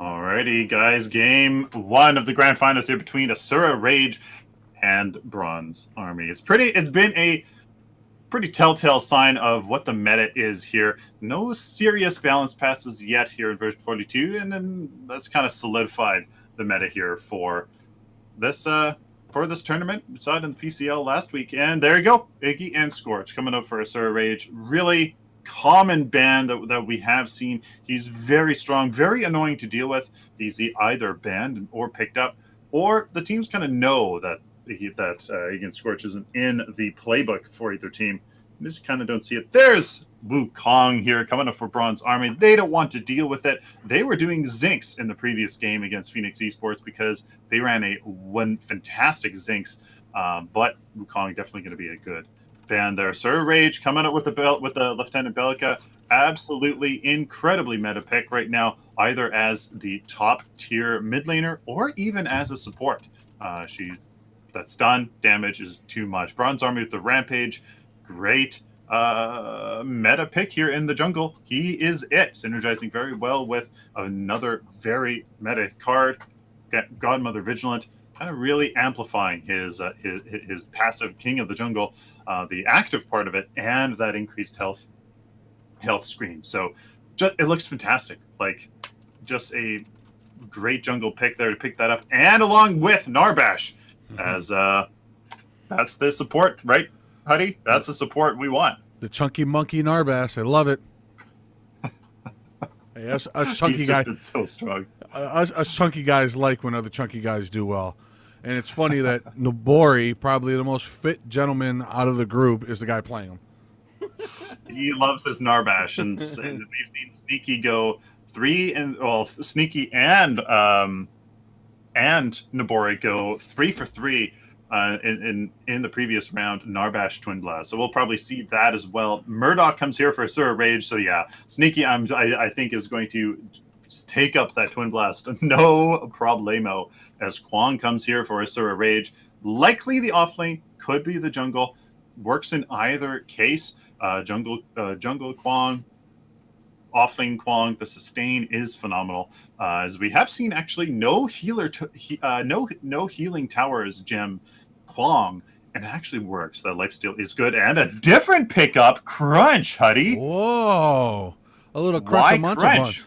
Alrighty, guys. Game one of the grand finals here between Asura Rage and Bronze Army. It's been a pretty telltale sign of what the meta is here. No serious balance passes yet here in version 42, and then that's kind of solidified the meta here this tournament. We saw it in the PCL last week, and there you go. Iggy and Scorch coming up for Asura Rage. Really common ban that we have seen. He's very strong, very annoying to deal with. He's either banned or picked up, or the teams kind of know that Iggy and Scorch isn't in the playbook for either team. I just kind of don't see it. There's Wukong here coming up for Bronze Army. They don't want to deal with it. They were doing Zinx in the previous game against Phoenix Esports because they ran one fantastic Zinx, but Wukong definitely going to be a good ban there. Sir Rage coming up with the Lieutenant Bellica. Absolutely incredibly meta pick right now, either as the top tier mid laner or even as a support. That stun damage is too much. Bronze Army with the Rampage. Great meta pick here in the jungle. He is it. Synergizing very well with another very meta card, Godmother Vigilant, kind of really amplifying his passive King of the Jungle, the active part of it, and that increased health screen. So it looks fantastic. Like, just a great jungle pick there to pick that up, and along with Narbash, as that's the support, right, Huddy? That's the support we want. The chunky monkey Narbash. I love it. Hey, us chunky He's guys, just been so strong. us chunky guys like when other chunky guys do well. And it's funny that Nobori, probably the most fit gentleman out of the group, is the guy playing him. He loves his Narbash, and we've seen Sneaky go Sneaky and Nobori go 3 for 3 in the previous round, Narbash Twin Blast. So we'll probably see that as well. Murdoch comes here for Asura Rage, so yeah, Sneaky I think is going to take up that Twin Blast, no problemo, as Kwang comes here for Asura Rage. Likely the offlane, could be the jungle. Works in either case. Jungle Kwang, offlane Kwang. The sustain is phenomenal, as we have seen actually no healing towers gem Kwang, and it actually works. That lifesteal is good, and a different pickup, Crunch, Huddy. Whoa, a little crunch Why a munch Crunch? a bunch.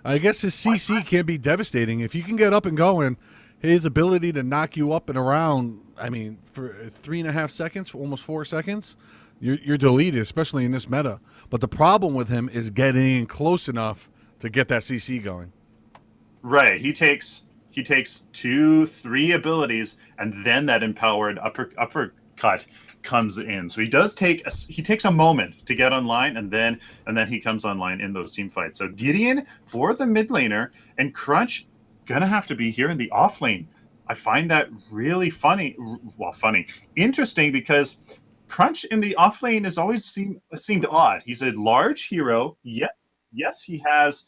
I guess his CC can be devastating if you can get up and going. His ability to knock you up and around, I mean, for 3.5 seconds, almost 4 seconds, you're deleted, especially in this meta. But the problem with him is getting in close enough to get that CC going. Right. He takes 2-3 abilities, and then that empowered uppercut comes in. So he takes a moment to get online, and then he comes online in those team fights. So Gideon for the mid laner, and Crunch gonna have to be here in the off lane. I find that really funny, interesting, because Crunch in the off lane has always seemed odd. He's a large hero. Yes, he has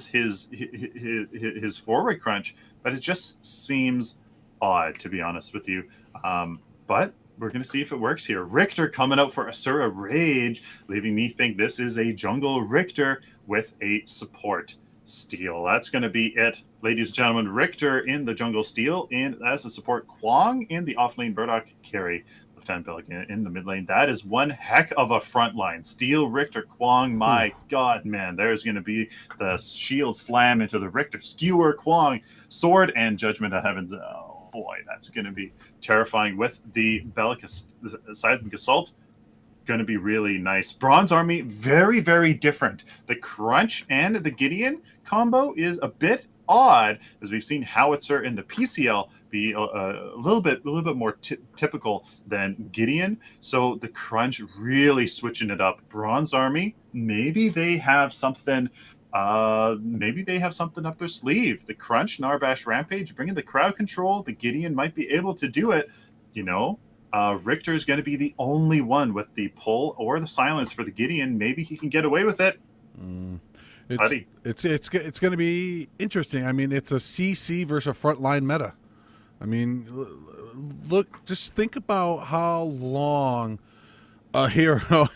his forward crunch, but it just seems odd, to be honest with you. But we're going to see if it works here. Richter coming out for Asura Rage, leaving me think this is a jungle Richter with a support steal. That's going to be it, ladies and gentlemen. Richter in the jungle steal, and as a support, Kwang in the offlane Burdock carry. Lieutenant Pelican in the mid lane. That is one heck of a front line. Steel, Richter, Kwang. My God, man, there's going to be the shield slam into the Richter. Skewer, Kwang, sword, and Judgment of Heavens. Oh boy, that's going to be terrifying with the Bellica Seismic Assault. Going to be really nice. Bronze Army, very, very different. The Crunch and the Gideon combo is a bit odd, as we've seen Howitzer in the PCL be a little bit more typical than Gideon. So the Crunch really switching it up. Bronze Army, maybe they have something. Maybe they have something up their sleeve. The Crunch, Narbash Rampage, bringing the crowd control. The Gideon might be able to do it. Richter is going to be the only one with the pull or the silence for the Gideon. Maybe he can get away with it. It's going to be interesting. I mean, it's a CC versus a frontline meta. I mean, look, just think about how long a hero,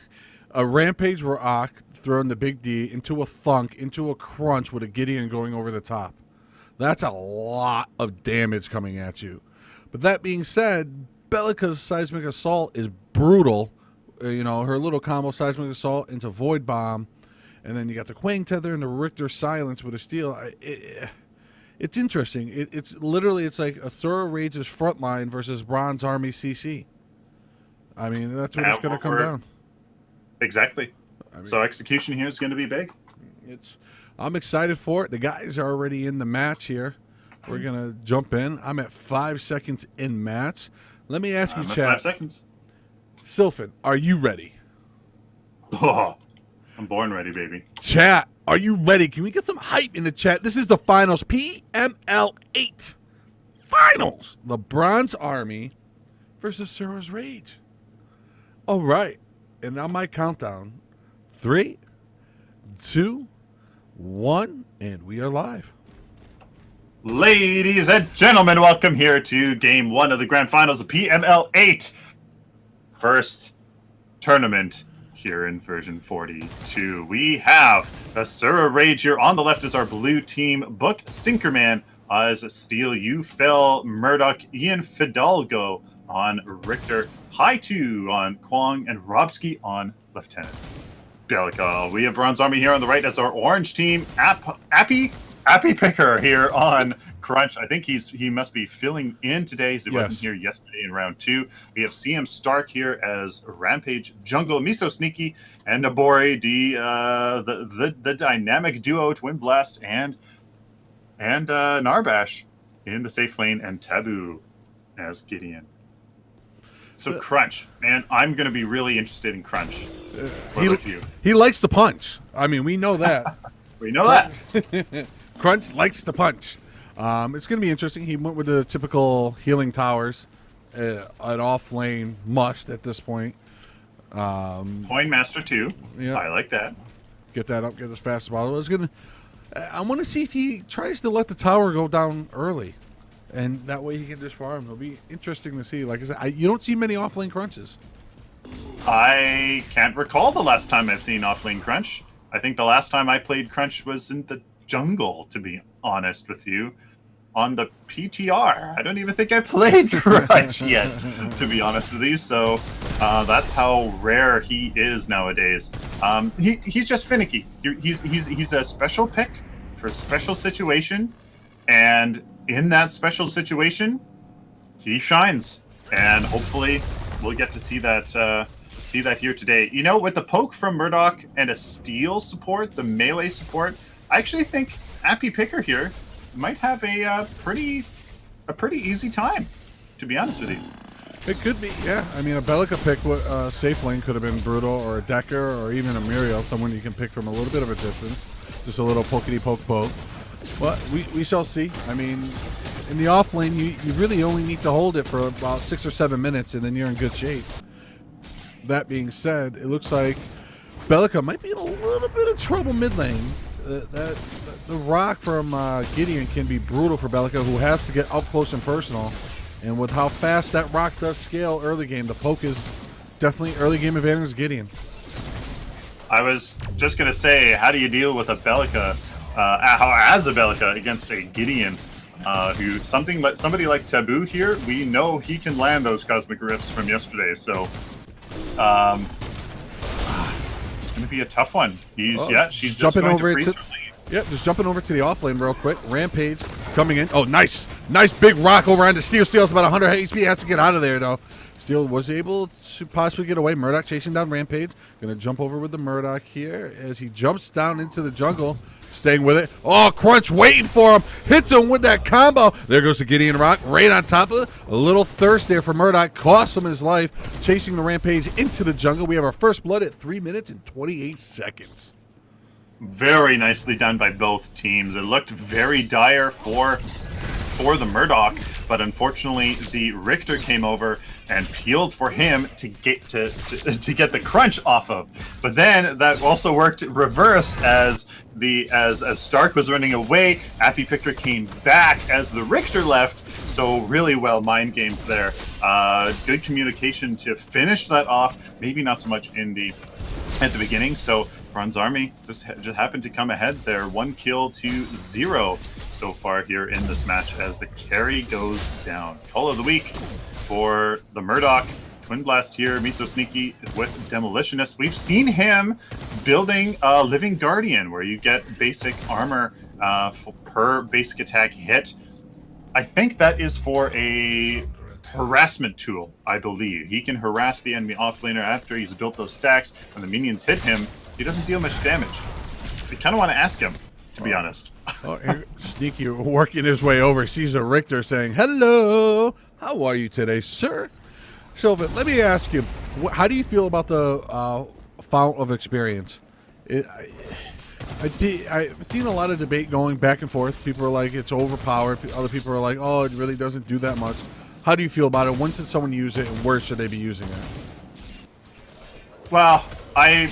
a Rampage Rock throwing the big D into a thunk, into a crunch with a Gideon going over the top. That's a lot of damage coming at you. But that being said, Bellica's Seismic Assault is brutal. Her little combo Seismic Assault into Void Bomb. And then you got the Quang Tether and the Richter Silence with a Steel. It's interesting. It's like Asura Rage's frontline versus Bronze Army CC. I mean, that's what it's going to come down. Exactly. So execution here is going to be big. I'm excited for it. The guys are already in the match here. We're going to jump in. I'm at 5 seconds in match. Let me ask you, chat. 5 seconds. Sylphin, are you ready? Oh, I'm born ready, baby. Chat, are you ready? Can we get some hype in the chat? This is the finals. PML8 finals. The Bronze Army versus Asura's Rage. All right. And on my countdown, 3, 2, 1, and we are live. Ladies and gentlemen, welcome here to Game 1 of the Grand Finals of PML 8. First tournament here in version 42. We have Asura Rage here. On the left is our blue team. Book Sinkerman as Steel. You Fell, Murdoch, Ian Fidalgo on Richter. High 2 on Kwong, and Robsky on Lieutenant Bellica. We have Bronze Army here on the right as our orange team. Appy Picker here on Crunch. I think he must be filling in today, so he wasn't here yesterday in round 2. We have CM Stark here as Rampage Jungle, Miso Sneaky, and Nabori, the dynamic duo Twin Blast, and Narbash in the safe lane, and Taboo as Gideon. So Crunch, man, I'm going to be really interested in Crunch. What about you? He likes to punch. I mean, we know that. We know that. Crunch likes to punch. It's going to be interesting. He went with the typical healing towers, an off-lane must at this point. Coin Master 2. Yeah. I like that. Get that up, get as fast as possible. I want to see if he tries to let the tower go down early. And that way he can just farm. It'll be interesting to see. Like I said, you don't see many off-lane crunches. I can't recall the last time I've seen off-lane crunch. I think the last time I played crunch was in the jungle, to be honest with you. On the PTR. I don't even think I played crunch yet, to be honest with you. So that's how rare he is nowadays. He's just finicky. He's a special pick for a special situation. And in that special situation, he shines, and hopefully we'll get to see that here today. You know, with the poke from Murdoch and a steal support, the melee support, I actually think Appy Picker here might have a pretty easy time, to be honest with you. It could be, yeah. I mean, a Bellica pick, safe lane could have been Brutal, or a Decker, or even a Muriel, someone you can pick from a little bit of a distance, just a little pokety poke. But we shall see. I mean, in the off lane, you really only need to hold it for about 6 or 7 minutes, and then you're in good shape. That being said, it looks like Bellica might be in a little bit of trouble mid lane. The rock from Gideon can be brutal for Bellica, who has to get up close and personal. And with how fast that rock does scale early game, the poke is definitely early game advantage Gideon. I was just going to say, how do you deal with a Bellica? As a Bellica against a Gideon, who somebody like Taboo here, we know he can land those cosmic rifts from yesterday. So it's going to be a tough one. She's jumping over to just jumping over to the off lane real quick. Rampage coming in. Oh, nice big rock over onto Steel. Steel's about 100 HP. Has to get out of there though. Steel was able to possibly get away. Murdoch chasing down Rampage. Going to jump over with the Murdoch here as he jumps down into the jungle. Staying with it. Oh, Crunch waiting for him. Hits him with that combo. There goes the Gideon Rock right on top of it. A little thirst there for Murdoch. Cost him his life. Chasing the Rampage into the jungle. We have our first blood at 3 minutes and 28 seconds. Very nicely done by both teams. It looked very dire for the Murdoch, but unfortunately the Richter came over and peeled for him to get the crunch off of. But then that also worked reverse as Stark was running away. Appy Picker came back as the Richter left. So really well mind games there. Good communication to finish that off. Maybe not so much at the beginning. So Bronze Army just happened to come ahead there, 1 kill to 0 so far here in this match as the carry goes down. Call of the week for the Murdoch. Twin Blast here, Miso Sneaky with Demolitionist. We've seen him building a Living Guardian where you get basic armor per basic attack hit. I think that is for a harassment tool, I believe. He can harass the enemy offlaner after he's built those stacks. When the minions hit him, he doesn't deal much damage. I kind of want to ask him, to be honest. Sneaky working his way over, sees a Richter saying, "Hello, how are you today, sir?" Sylvan, let me ask you, how do you feel about the Fount of Experience? I've seen a lot of debate going back and forth. People are like, it's overpowered. Other people are like, oh, it really doesn't do that much. How do you feel about it? When should someone use it, and where should they be using it? Well, I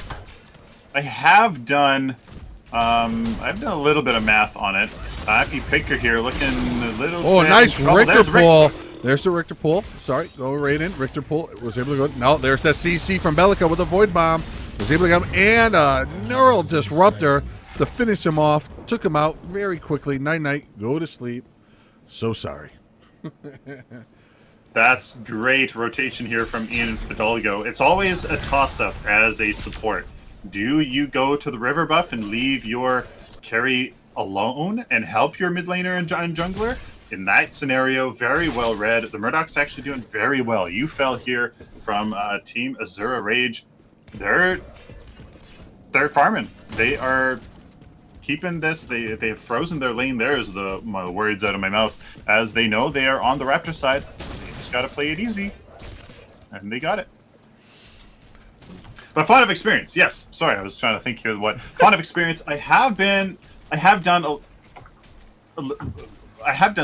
have done I've done a little bit of math on it. Happy Picker here looking a little. Oh, nice Richter pull. Richter. There's the Richter pull. Sorry, go right in. Richter pull was able to go. No, there's that CC from Bellica with a Void Bomb. Was able to get him and a Neural Disruptor to finish him off. Took him out very quickly. Night. Go to sleep. So sorry. That's great rotation here from Ian and Fidalgo. It's always a toss-up as a support. Do you go to the river buff and leave your carry alone and help your mid laner and jungler? In that scenario, very well read. The Murdoch's actually doing very well. You fell here from Team Asura Rage. They're farming. They are keeping this. They have frozen their lane. There's my words out of my mouth. As they know they are on the Raptor side. They just got to play it easy. And they got it. But Font of Experience, yes. Sorry, I was trying to think here. What Font of Experience? I have done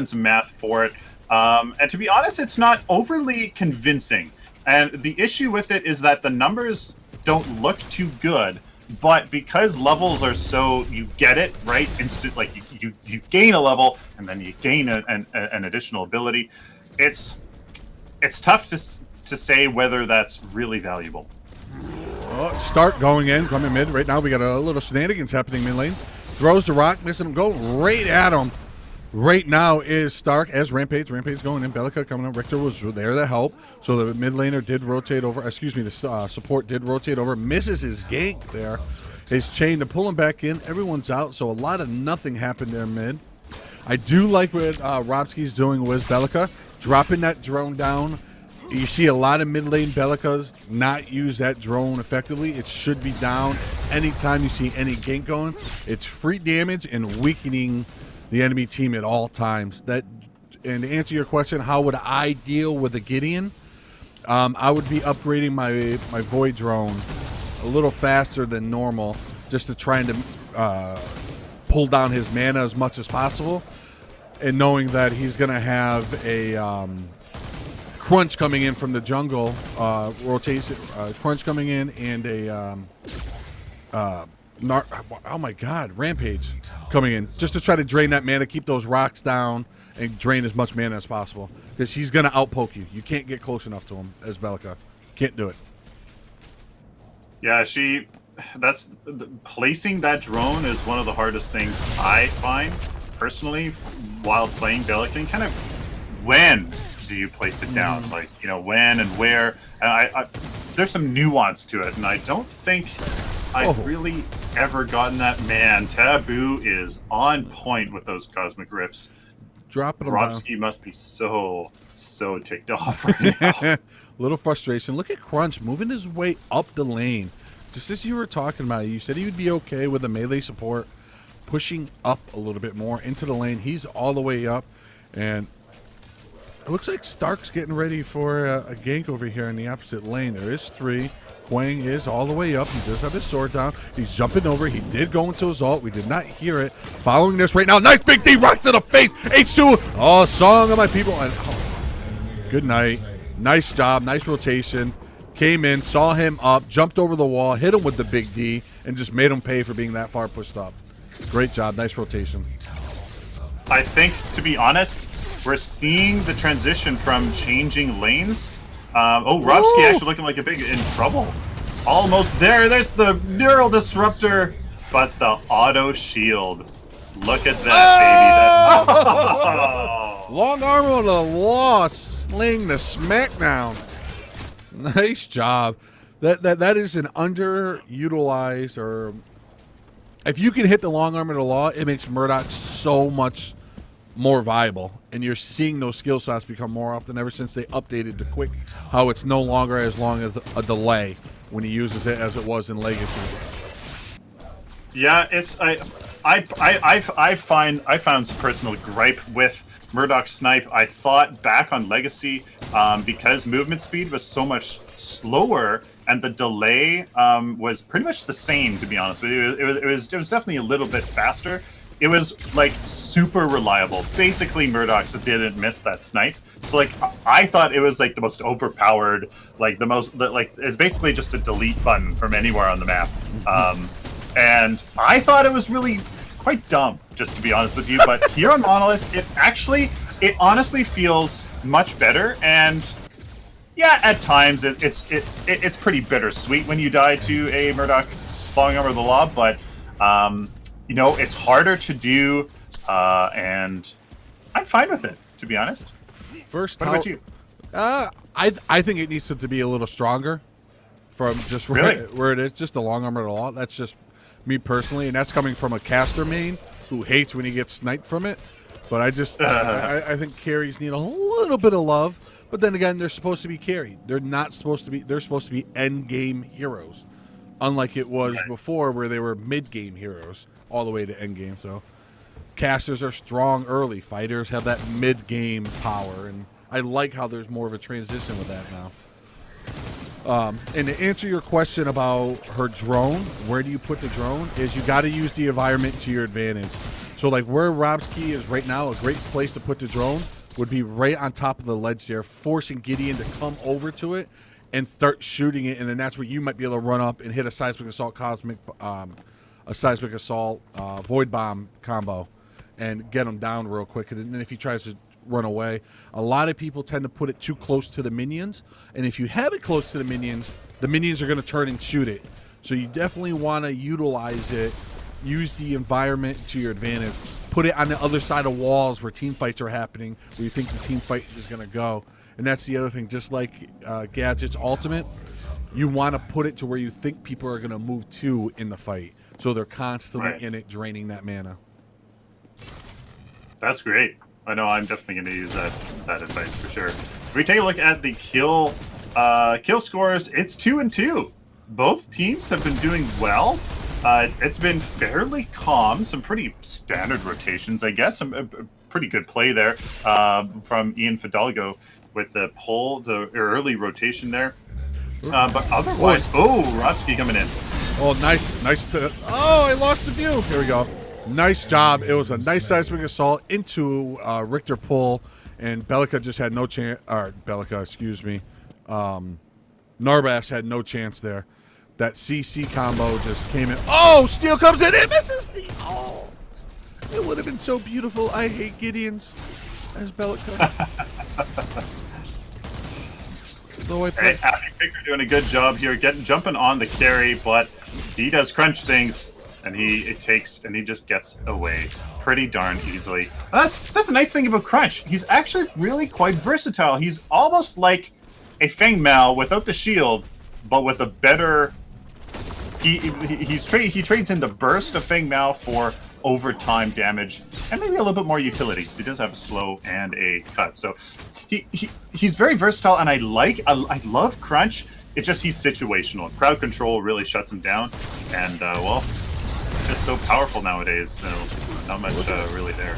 some math for it, and to be honest, it's not overly convincing. And the issue with it is that the numbers don't look too good. But because levels are so, you get it right instant. Like you gain a level, and then you gain an additional ability. It's tough to say whether that's really valuable. Oh, start going in, coming mid. Right now we got a little shenanigans happening mid lane. Throws the rock, missing him, going right at him. Right now is Stark as Rampage. Rampage going in. Bellica coming up. Richter was there to help. So the mid laner did rotate over. Excuse me, the support did rotate over. Misses his gank there. His chain to pull him back in. Everyone's out. So a lot of nothing happened there mid. I do like what Robski's doing with Bellica. Dropping that drone down. You see a lot of mid lane Bellicas not use that drone effectively. It should be down anytime you see any gank going. It's free damage and weakening the enemy team at all times. And to answer your question, how would I deal with a Gideon? I would be upgrading my Void Drone a little faster than normal, just to try and pull down his mana as much as possible, and knowing that he's going to have a crunch coming in from the jungle, rotation, crunch coming in, and a oh my god, Rampage coming in, just to try to drain that mana, keep those rocks down, and drain as much mana as possible, because he's going to outpoke you. You can't get close enough to him as Bellica. Can't do it. Yeah, placing that drone is one of the hardest things I find personally while playing Bellica. And kind of when do you place it down? Like, when and where? And there's some nuance to it, and I don't think I've really ever gotten that. Man, Taboo is on point with those cosmic rifts. Dropping them Robski must be so ticked off right now. Little frustration. Look at Crunch moving his way up the lane. Just as you were talking about it, you said he would be okay with a melee support pushing up a little bit more into the lane. He's all the way up, and it looks like Stark's getting ready for a gank over here in the opposite lane. There is 3. Quang is all the way up. He does have his sword down. He's jumping over. He did go into his ult. We did not hear it. Following this right now. Nice big D rock to the face. H2. Oh, song of my people. And good night. Nice job. Nice rotation. Came in, saw him up, jumped over the wall, hit him with the big D, and just made him pay for being that far pushed up. Great job. Nice rotation. I think, to be honest, we're seeing the transition from changing lanes. Robski actually looking like a big in trouble. Almost there. There's the neural disruptor, but the auto shield. Look at that, baby. That Long arm on the law, sling the smackdown. Nice job. That is an underutilized, or if you can hit the long arm of the law, it makes Murdoch so much more viable. And you're seeing those skill shots become more often ever since they updated the quick, how it's no longer as long as a delay when he uses it as it was in Legacy. Yeah, it's I found some personal gripe with Murdoch Snipe. I thought back on Legacy, because movement speed was so much slower and the delay was pretty much the same. To be honest with you, it was definitely a little bit faster. It was like super reliable. Basically, Murdoch's didn't miss that snipe. So like, I thought it was like the most overpowered, like it's basically just a delete button from anywhere on the map. And I thought it was really quite dumb, just to be honest with you. But here on Monolith, it honestly feels much better. And yeah, at times it's pretty bittersweet when you die to a Murdoch falling over the law. But you know, it's harder to do, and I'm fine with it, to be honest. First, what about you? I think it needs to be a little stronger from just where it is. Just the long arm of the law. That's just me personally, and that's coming from a caster main who hates when he gets sniped from it. But I just I think carries need a little bit of love. But then again, they're supposed to be carried. They're not supposed to be. They're supposed to be end game heroes, unlike it was before, where they were mid game heroes all the way to end game. So casters are strong early. Fighters have that mid game power, and I like how there's more of a transition with that now. And to answer your question about her drone, where do you put the drone? Is you got to use the environment to your advantage. So like where Robski is right now, a great place to put the drone would be right on top of the ledge there, forcing Gideon to come over to it and start shooting it, and then that's where you might be able to run up and hit a seismic assault void bomb combo and get him down real quick. And then if he tries to run away, a lot of people tend to put it too close to the minions, and if you have it close to the minions are going to turn and shoot it. So you definitely want to utilize it, use the environment to your advantage, put it on the other side of walls where team fights are happening, where you think the team fight is going to go. And that's the other thing, just like Gadget's ultimate, you want to put it to where you think people are going to move to in the fight, so they're constantly in it, draining that mana. That's great. I know I'm definitely going to use that advice for sure. If we take a look at the kill scores, it's 2-2. Both teams have been doing well. It's been fairly calm. Some pretty standard rotations, I guess. A pretty good play there from Ian Fidalgo with the early rotation there. But otherwise, Robski coming in. Oh, nice. I lost the view. Here we go. Nice job. It was a nice seismic assault into Richter pull, and Bellica just had no chance. Or Bellica, excuse me. Narbas had no chance there. That CC combo just came in. Oh, Steel comes in and misses the ult. It would have been so beautiful. I hate Gideons as Bellica. Hey, Happy Picker doing a good job here, jumping on the carry, but he does crunch things, and he just gets away pretty darn easily. That's a nice thing about Crunch. He's actually really quite versatile. He's almost like a Feng Mao without the shield, but with a better. He trades in the burst of Feng Mao for overtime damage and maybe a little bit more utility, because he does have a slow and a cut. So he's very versatile, and I love Crunch. It's just he's situational. Crowd control really shuts him down, and just so powerful nowadays. So not much really there.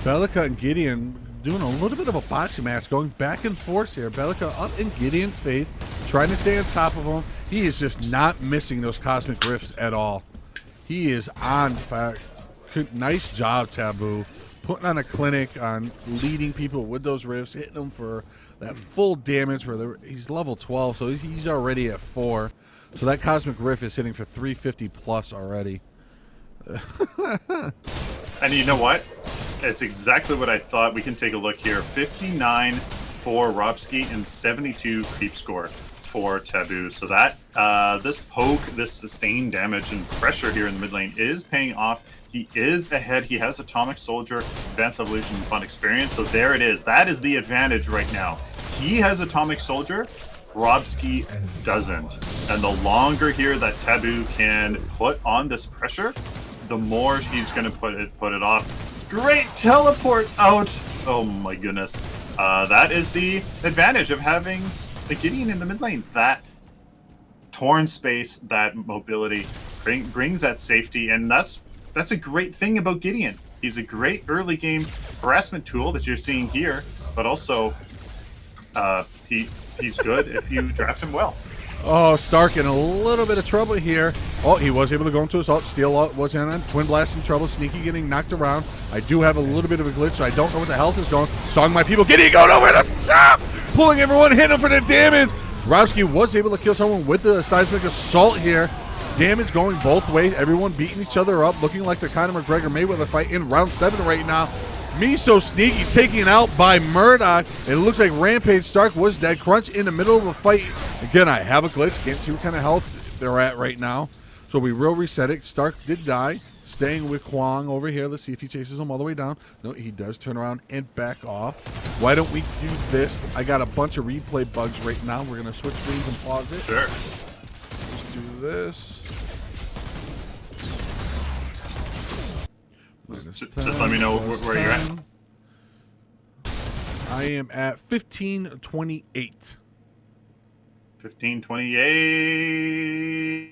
Bellica and Gideon doing a little bit of a boxing match, going back and forth here. Bellica up in Gideon's face, trying to stay on top of him. He is just not missing those cosmic rifts at all. He is on fire. Nice job, Taboo, putting on a clinic on leading people with those rifts, hitting them for that full damage. He's level 12, so he's already at 4. So that cosmic rift is hitting for 350 plus already. And you know what? It's exactly what I thought. We can take a look here. 59 for Robski and 72 creep score. for Taboo. So that this poke, this sustained damage and pressure here in the mid lane is paying off. He is ahead. He has Atomic Soldier, Advanced Evolution, and Fun Experience. So there it is. That is the advantage right now. He has Atomic Soldier. Grobski doesn't. And the longer here that Taboo can put on this pressure, the more he's going to put it off. Great teleport out. Oh my goodness. That is the advantage of having the Gideon in the mid lane. That torn space, that mobility brings that safety, and that's a great thing about Gideon. He's a great early game harassment tool that you're seeing here, but also he's good if you draft him well. Oh, Stark in a little bit of trouble here. Oh, he was able to go into assault. Steel was in on Twin Blast in trouble. Sneaky getting knocked around. I do have a little bit of a glitch, so I don't know what the health is going. Song my people. Gideon going over the top! Pulling everyone, hitting him for the damage. Rowski was able to kill someone with the seismic assault here. Damage going both ways. Everyone beating each other up. Looking like the Conor McGregor-Mayweather fight in round 7 right now. Miso Sneaky taken out by Murdoch. It looks like Rampage Stark was dead. Crunch in the middle of a fight. Again, I have a glitch. Can't see what kind of health they're at right now. So we will reset it. Stark did die. Staying with Kwang over here. Let's see if he chases him all the way down. No, he does turn around and back off. Why don't we do this? I got a bunch of replay bugs right now. We're going to switch screens and pause it. Sure. Let's do this. Just let me know where you're at. I am at 1528. 1528.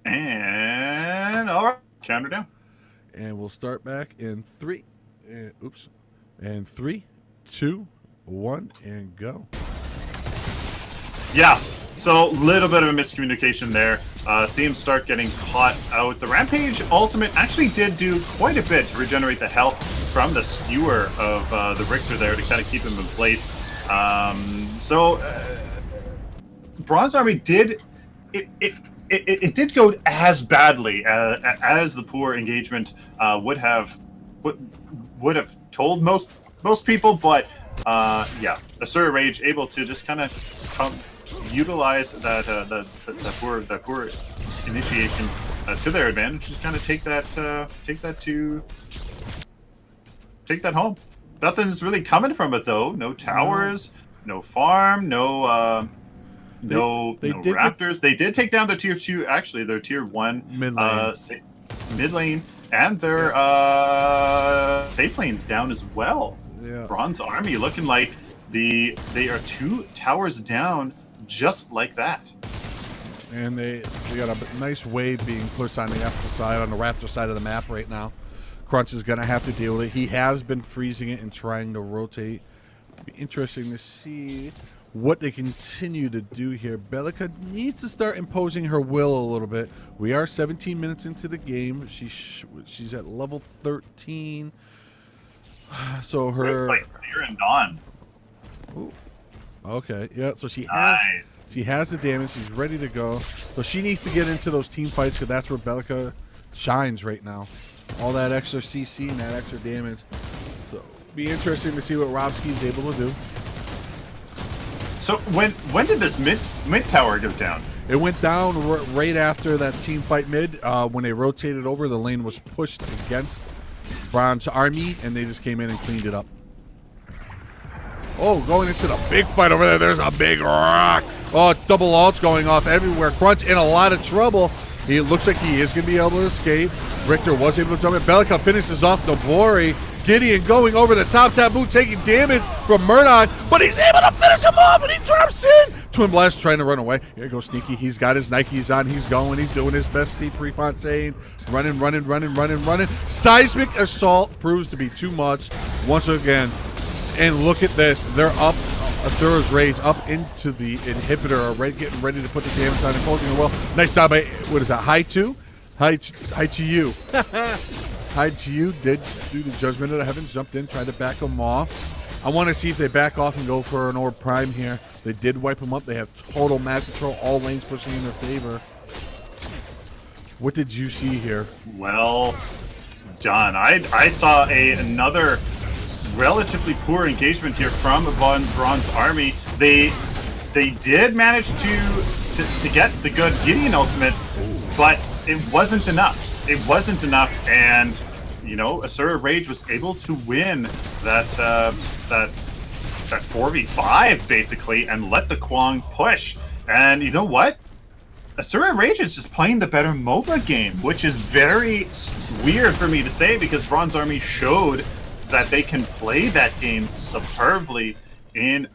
And all right, counter down. And we'll start back in 3. And 3, 2, 1, and go. Yeah. So, little bit of a miscommunication there. See him start getting caught out. The Rampage ultimate actually did do quite a bit to regenerate the health from the skewer of the Richter there to kind of keep him in place. Bronze Army did it did go as badly as the poor engagement would have told most people, but yeah, Asura Rage able to just kind of utilize that poor initiation to their advantage, just kind of take that home. Nothing's really coming from it though. No towers, no farm, no raptors. They did take down their tier 2, actually their tier 1 mid lane, and their safe lanes down as well. Yeah. Bronze Army looking like they are 2 towers down. Just like that. And they got a nice wave being pushed on the Raptor side of the map right now. Crunch is going to have to deal with it. He has been freezing it and trying to rotate. It'll be interesting to see what they continue to do here. Belica needs to start imposing her will a little bit. We are 17 minutes into the game. She's at level 13. So her... Like Seer and Dawn. Ooh. Okay, yeah, so she has the damage. She's ready to go. So she needs to get into those team fights because that's where Belica shines right now. All that extra CC and that extra damage. So be interesting to see what Robski's able to do. So when did this mid tower go down? It went down right after that team fight mid. When they rotated over, the lane was pushed against Bronze Army, and they just came in and cleaned it up. Oh, going into the big fight over there. There's a big rock. Oh, double ults going off everywhere. Crunch in a lot of trouble. He looks like he is going to be able to escape. Richter was able to jump in. Belica finishes off Nobori. Gideon going over the top. Taboo taking damage from Murdoch, but he's able to finish him off, and he drops in. Twin Blast trying to run away. Here goes Sneaky. He's got his Nikes on. He's going. He's doing his best. Steve Prefontaine running. Seismic Assault proves to be too much once again. And look at this. They're up. Asura's Rage up into the inhibitor, getting ready to put the damage on and holding it well. Nice job by, what is that, High to you. High to you did do the Judgment of the Heavens, jumped in, tried to back them off. I want to see if they back off and go for an Orb Prime here. They did wipe them up. They have total map control, all lanes pushing in their favor. What did you see here? Well done. I saw another relatively poor engagement here from Bronze Army. They They did manage to get the good Gideon ultimate, but it wasn't enough. It wasn't enough, and you know, Asura Rage was able to win that 4v5 basically, and let the Kwang push. And you know what? Asura Rage is just playing the better MOBA game, which is very weird for me to say because Bronze Army showed that they can play that game superbly in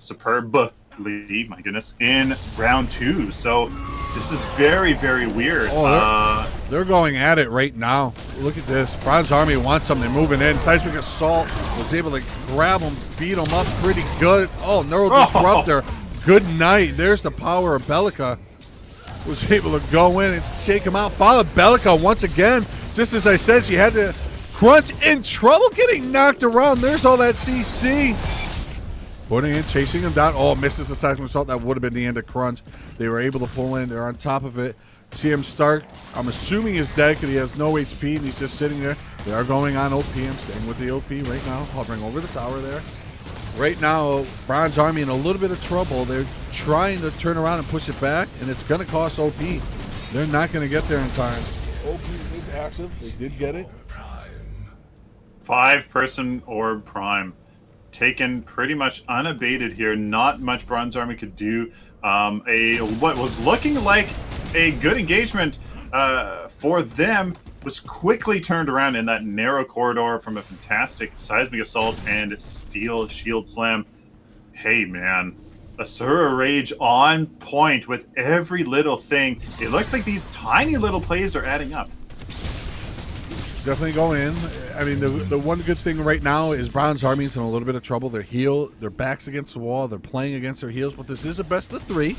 round 2. So this is very, very weird. Oh, they're going at it right now. Look at this. Bronze Army wants something. They're moving in. Seismic Assault was able to grab him, beat him up pretty good. Oh, Neural Disruptor. Good night. There's the power of Bellica. Was able to go in and take him out. Followed Bellica once again. Just as I said, she had to Crunch in trouble getting knocked around. There's all that CC. Putting in, chasing him down. Oh, misses the Seismic Assault. That would have been the end of Crunch. They were able to pull in. They're on top of it. CM Stark, I'm assuming is dead because he has no HP and he's just sitting there. They are going on OP. I'm staying with the OP right now, hovering over the tower there. Right now, Bronze Army in a little bit of trouble. They're trying to turn around and push it back, and it's going to cost OP. They're not going to get there in time. OP is active. They did get it. 5-person Orb Prime. Taken pretty much unabated here. Not much Bronze Army could do. What was looking like a good engagement for them was quickly turned around in that narrow corridor from a fantastic Seismic Assault and Steel Shield Slam. Hey, man. Asura Rage on point with every little thing. It looks like these tiny little plays are adding up. Definitely go in. I mean, the one good thing right now is Bronze Army's in a little bit of trouble. Their backs against the wall. They're playing against their heels, but this is a best of 3.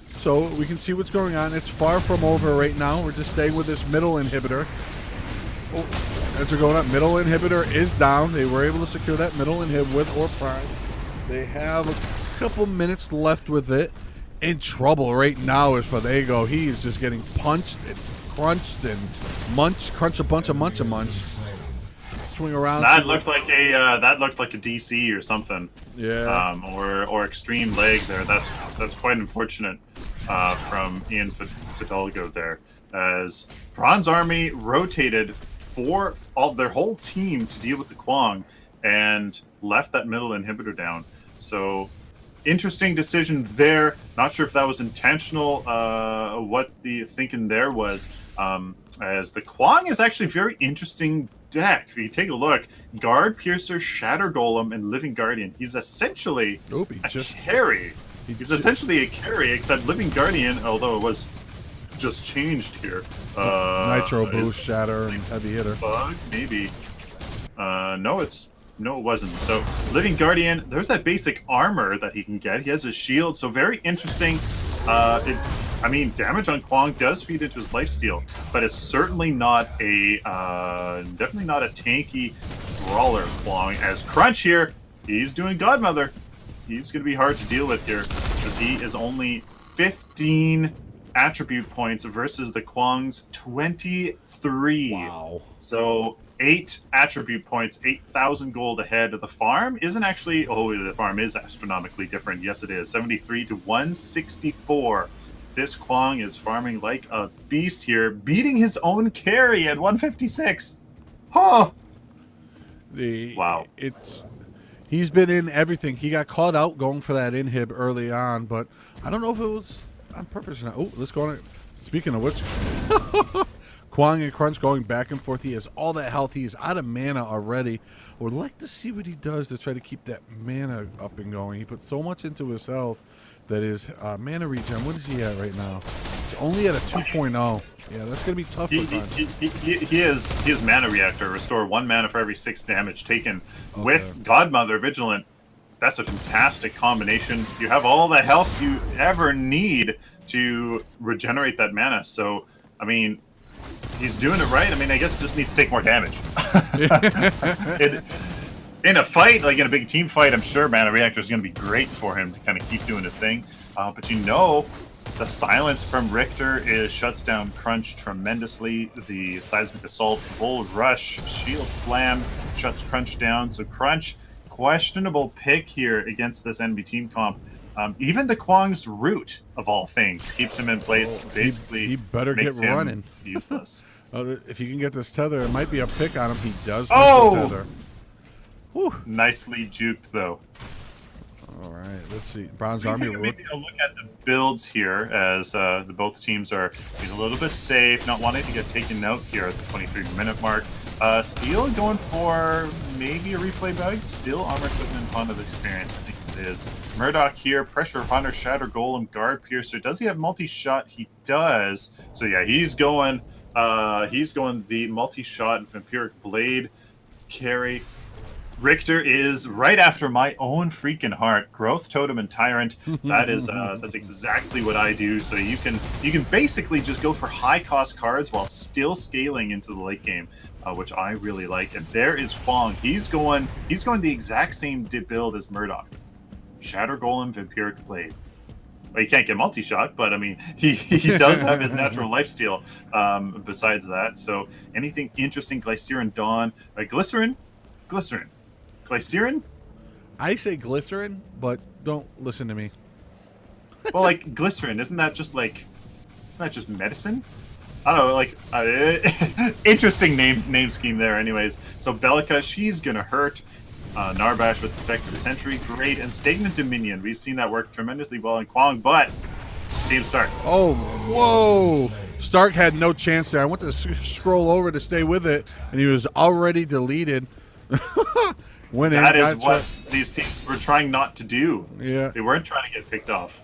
So we can see what's going on. It's far from over right now. We're just staying with this middle inhibitor. Oh, as they're going up, middle inhibitor is down. They were able to secure that middle inhib with Orb Prime. They have a couple minutes left with it. In trouble right now is Fadego. He is just getting punched and crunched and crunch a bunch of munch. Swing around. That looked like a DC or something. Yeah. Or extreme leg there. That's quite unfortunate from Ian Fidalgo there, as Bronze Army rotated for their whole team to deal with the Kwang and left that middle inhibitor down. So interesting decision there. Not sure if that was intentional. What the thinking there was, as the Kwang is actually a very interesting deck. If you take a look, Guard, Piercer, Shatter Golem, and Living Guardian. He's essentially a carry. He's essentially a carry, except Living Guardian, although it was just changed here. Nitro Boost, Shatter, and Heavy Hitter. Bug, maybe. No, it wasn't. So Living Guardian, there's that basic armor that he can get. He has a shield, so very interesting. I mean, damage on Kwang does feed into his lifesteal, but it's certainly not a definitely not a tanky brawler Kwang. As Crunch here, he's doing Godmother. He's going to be hard to deal with here because he is only 15 attribute points versus the Kwang's 23. Wow. So 8 attribute points, 8,000 gold ahead of the farm. Isn't actually, the farm is astronomically different. Yes, it is. 73 to 164. This Kwang is farming like a beast here, beating his own carry at 156. Huh. Wow. He's been in everything. He got caught out going for that inhib early on, but I don't know if it was on purpose or not. Oh, let's go on. Speaking of which, Kwang and Crunch going back and forth. He has all that health. He is out of mana already. I would like to see what he does to try to keep that mana up and going. He puts so much into his health that is mana regen. What is he at right now? He's only at a 2.0. Yeah, that's going to be tough for Crunch. He has mana reactor. Restore 1 mana for every 6 damage taken. Okay. With Godmother Vigilant, that's a fantastic combination. You have all the health you ever need to regenerate that mana. So, I mean, he's doing it right. I mean, I guess it just needs to take more damage. In a fight, like in a big team fight, I'm sure Mana Reactor is going to be great for him to kind of keep doing his thing. But you know, the silence from Richter shuts down Crunch tremendously. The Seismic Assault, Bull Rush, Shield Slam shuts Crunch down. So Crunch, questionable pick here against this enemy team comp. Even the Kwang's root, of all things, keeps him in place. Oh, Basically, he better makes get him running. useless. If you can get this tether, it might be a pick on him. He does miss Oh! the tether. Whew. Nicely juked, though. All right, let's see. Bronze We can Army. take maybe a look at the builds here, as the both teams are being a little bit safe, not wanting to get taken out here at the 23-minute mark. Steel going for maybe a replay bag. Still armor equipment fun of experience, I think it is. Murdoch here, pressure hunter, shatter golem, guard piercer. Does he have multi-shot? He does. So yeah, he's going the multi-shot and vampiric blade carry. Richter is right after my own freaking heart. Growth totem and tyrant. That's exactly what I do. So you can basically just go for high cost cards while still scaling into the late game, which I really like. And there is Kwang. He's going the exact same build as Murdoch. Shatter golem, vampiric blade. Well, you can't get multi-shot, but I mean, he does have his natural lifesteal besides that. So anything interesting? Glycerin Dawn, glycerin. Glycerin? I say glycerin, but don't listen to me. Well, like glycerin, isn't that just medicine? I don't know, like interesting name scheme there. Anyways, so Bellica, she's gonna hurt. Narbash with effective sentry, great, and stagnant dominion. We've seen that work tremendously well in Kwang, but see him start. Oh, whoa! Stark had no chance there. I went to scroll over to stay with it, and he was already deleted. That is what these teams were trying not to do. Yeah. They weren't trying to get picked off.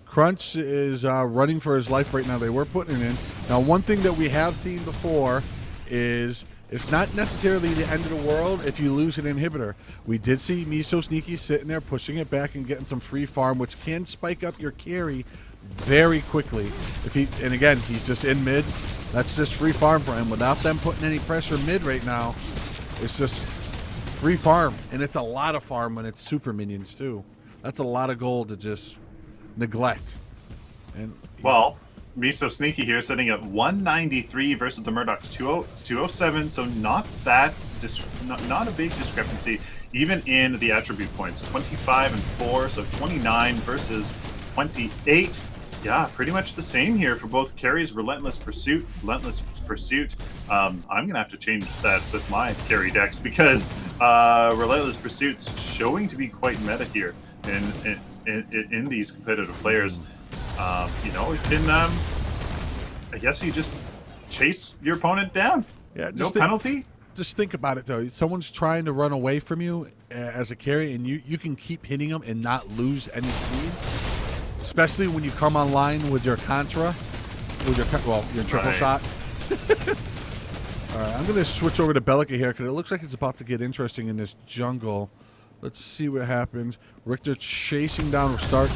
Crunch is running for his life right now. They were putting it in. Now, one thing that we have seen before is it's not necessarily the end of the world if you lose an inhibitor. We did see Miso Sneaky sitting there pushing it back and getting some free farm, which can spike up your carry very quickly. And again, he's just in mid. That's just free farm for him. Without them putting any pressure mid right now, it's just free farm, and it's a lot of farm when it's super minions too. That's a lot of gold to just neglect. And well, Miso Sneaky here sitting at 193 versus the Murdoch's 207, so not a big discrepancy, even in the attribute points. 25 and 4, so 29 versus 28. Yeah, pretty much the same here for both carries. Relentless Pursuit. I'm gonna have to change that with my carry decks because Relentless Pursuit's showing to be quite meta here in these competitive players. You know, it can I guess you just chase your opponent down. Yeah, no penalty. Just think about it though. Someone's trying to run away from you as a carry, and you can keep hitting them and not lose any speed. Especially when you come online with your Contra, with your triple shot. All right, I'm going to switch over to Bellica here because it looks like it's about to get interesting in this jungle. Let's see what happens. Richter chasing down Stark.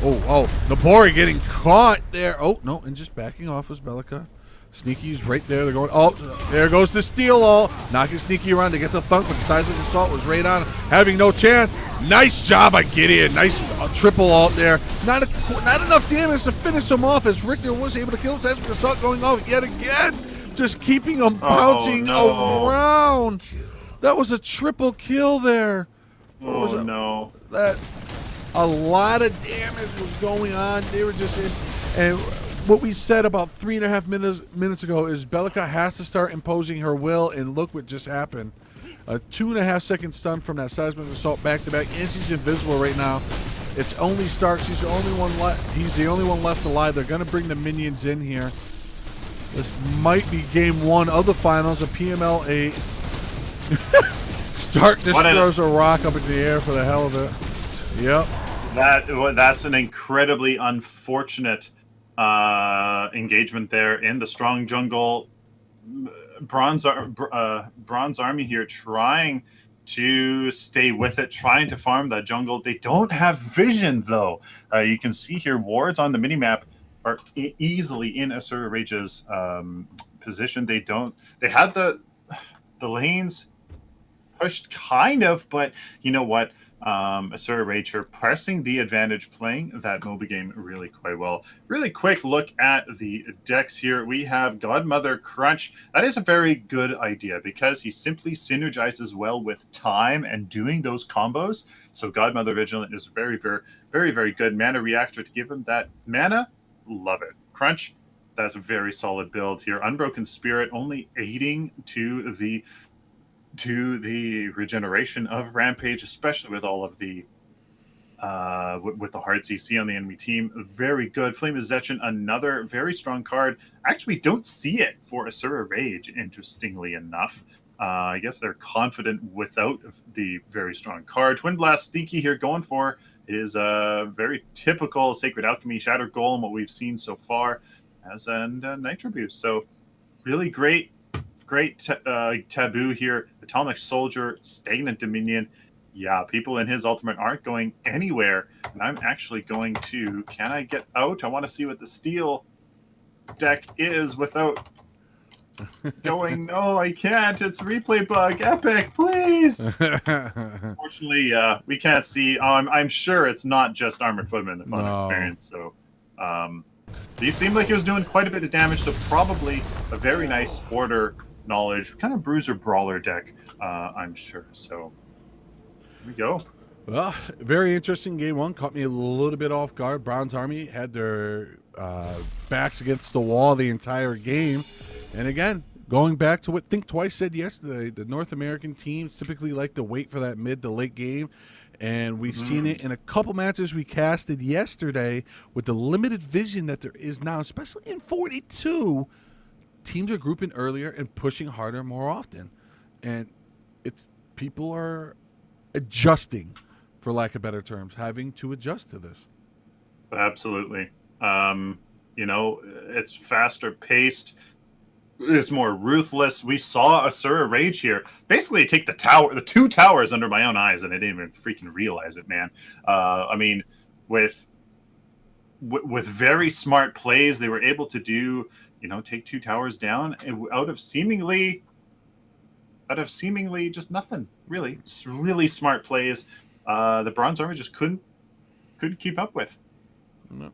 Oh, Nabori getting caught there. Oh, no, and just backing off was Bellica. Sneaky's right there. They're going, oh, there goes the steal all. Knocking Sneaky around to get the thunk, but the Seismic Assault was right on him, having no chance. Nice job by Gideon. Nice triple alt there. Not enough damage to finish him off as Richter was able to kill Seismic Assault going off yet again. Just keeping him bouncing around. That was a triple kill there. No. A lot of damage was going on. They were just in. And what we said about 3.5 minutes ago is Bellica has to start imposing her will, and look what just happened. A 2.5 second stun from that Seismic Assault back to back, and she's invisible right now. It's only Stark. She's the only one left. He's the only one left alive. They're going to bring the minions in here. This might be game one of the finals of PML 8. Stark just throws a rock up in the air for the hell of it. Yep. That's an incredibly unfortunate engagement there in the strong jungle. Bronze Army here trying to stay with it, trying to farm that jungle. They don't have vision though. You can see here wards on the minimap are easily in Asura Rage's position. They had the lanes pushed kind of, but you know what? Asura Rage here pressing the advantage, playing that MOBA game really quite well. Really quick look at the decks here. We have Godmother Crunch. That is a very good idea because he simply synergizes well with time and doing those combos. So Godmother Vigilant is very good. Mana Reactor to give him that mana. Love it. Crunch, that's a very solid build here. Unbroken Spirit only aiding to the regeneration of Rampage, especially with all of the with the hearts you see on the enemy team. Very good. Flame of Zetchin, another very strong card. Actually, don't see it for Asura Rage, interestingly enough. I guess they're confident without the very strong card. Twin Blast Steaky here going for is a very typical Sacred Alchemy Shattered Golem, what we've seen so far, as and Nitro Boost. So really great taboo here. Atomic Soldier, Stagnant Dominion. Yeah, people in his ultimate aren't going anywhere. And I'm actually going to... Can I get out? I want to see what the steel deck is without going... No, I can't. It's replay bug. Epic, please! Unfortunately, we can't see... I'm sure it's not just Armored Footman, the fun experience. So, he seemed like he was doing quite a bit of damage, so probably a very nice order knowledge, kind of bruiser brawler deck, I'm sure. So here we go. Well, very interesting game one. Caught me a little bit off guard. Bronze Army had their backs against the wall the entire game. And again, going back to what Think Twice said yesterday, the North American teams typically like to wait for that mid to late game. And we've seen it in a couple matches we casted yesterday with the limited vision that there is now, especially in 42. Teams are grouping earlier and pushing harder more often. And it's people are adjusting, for lack of better terms, having to adjust to this. Absolutely. It's faster paced. It's more ruthless. We saw Asura Rage here basically take the two towers under my own eyes, and I didn't even freaking realize it, man. With very smart plays, they were able to do, take two towers down out of seemingly just nothing, really. It's really smart plays. The Bronze Army just couldn't keep up with. No.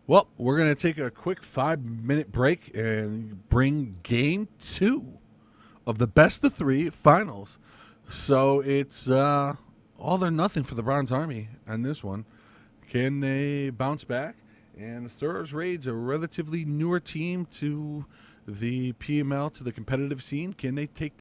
Well, we're going to take a quick 5-minute break and bring game 2 of the best of 3 finals. So it's all or nothing for the Bronze Army on this one. Can they bounce back? And Asura's Rage, a relatively newer team to the PML, to the competitive scene. Can they take